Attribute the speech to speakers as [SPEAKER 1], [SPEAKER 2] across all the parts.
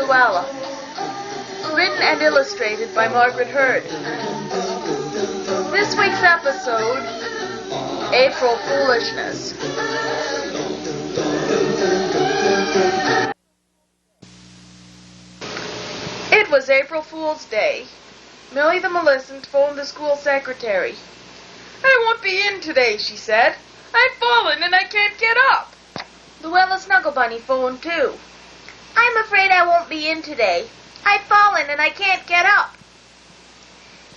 [SPEAKER 1] Louella. Written and illustrated by Margaret Hurd. This week's episode, April Foolishness. It was April Fool's Day. Millie the Millicent phoned the school secretary. "I won't be in today," she said. "I've fallen and I can't get up." Louella Snuggle Bunny phoned too.
[SPEAKER 2] "I'm afraid I won't be in today. I've fallen and I can't get up."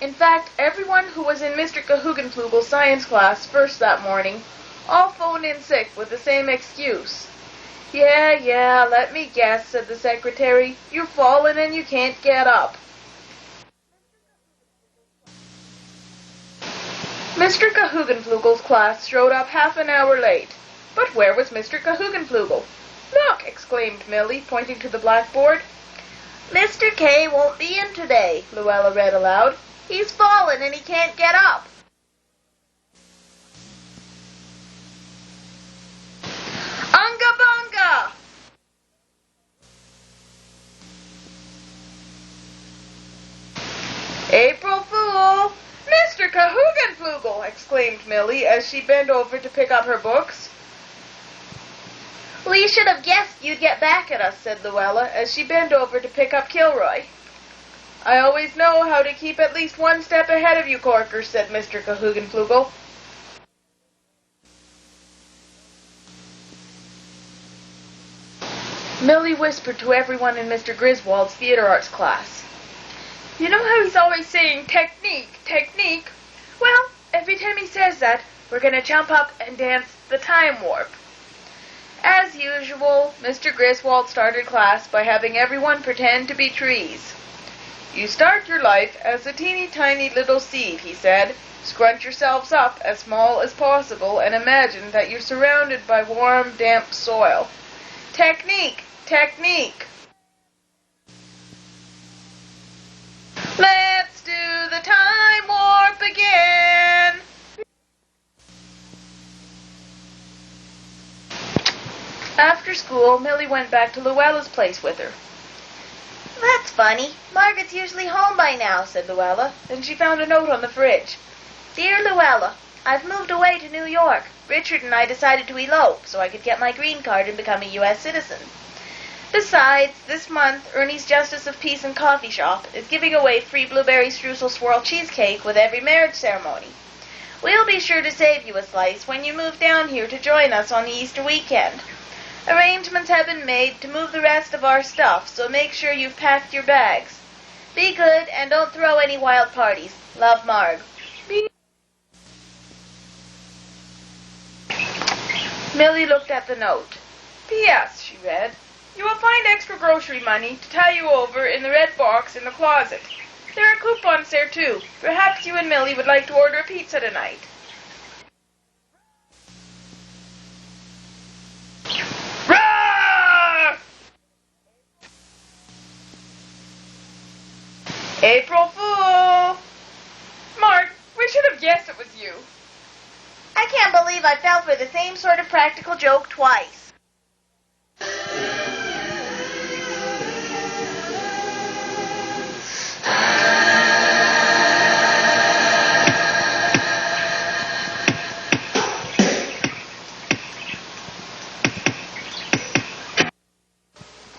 [SPEAKER 1] In fact, everyone who was in Mr. Cahooganflugel's science class first that morning all phoned in sick with the same excuse. Yeah, let me guess," said the secretary. "You've fallen and you can't get up." Mr. Cahooganflugel's class showed up half an hour late. But where was Mr. Cahooganflugel? "Look!" exclaimed Millie, pointing to the blackboard.
[SPEAKER 2] "Mr. K won't be in today," Louella read aloud. "He's fallen and he can't get up."
[SPEAKER 1] Unga bunga! April Fool! Mr. Cahooganflugel! exclaimed Millie as she bent over to pick up her books.
[SPEAKER 2] "We should have guessed you'd get back at us,"
[SPEAKER 1] said Louella as she bent over to pick up Kilroy. "I always know how to keep at least one step ahead of you corkers," said Mr. Cahooganflugel. Millie whispered to everyone in Mr. Griswold's theater arts class. "You know how he's always saying, 'technique, technique'? Well, every time he says that, we're going to jump up and dance the time warp." As usual, Mr. Griswold started class by having everyone pretend to be trees. "You start your life as a teeny tiny little seed," he said. "Scrunch yourselves up as small as possible and imagine that you're surrounded by warm, damp soil. Technique, technique. Let's do the time warp again." After school, Millie went back to Louella's place with her.
[SPEAKER 2] "That's funny. Margaret's usually home by now," said Louella.
[SPEAKER 1] Then she found a note on the fridge.
[SPEAKER 2] "Dear Louella, I've moved away to New York. Richard and I decided to elope so I could get my green card and become a U.S. citizen. Besides, this month, Ernie's Justice of Peace and Coffee Shop is giving away free blueberry streusel swirl cheesecake with every marriage ceremony. We'll be sure to save you a slice when you move down here to join us on the Easter weekend. Arrangements have been made to move the rest of our stuff, so make sure you've packed your bags. Be good and don't throw any wild parties. Love, Marg."
[SPEAKER 1] Millie looked at the note. "P.S., she read. You will find extra grocery money to tie you over in the red box in the closet. There are coupons there, too. Perhaps you and Millie would like to order a pizza tonight." Rah! April Fool! Mark, we should have guessed it was you.
[SPEAKER 2] "I can't believe I fell for the same sort of practical joke twice."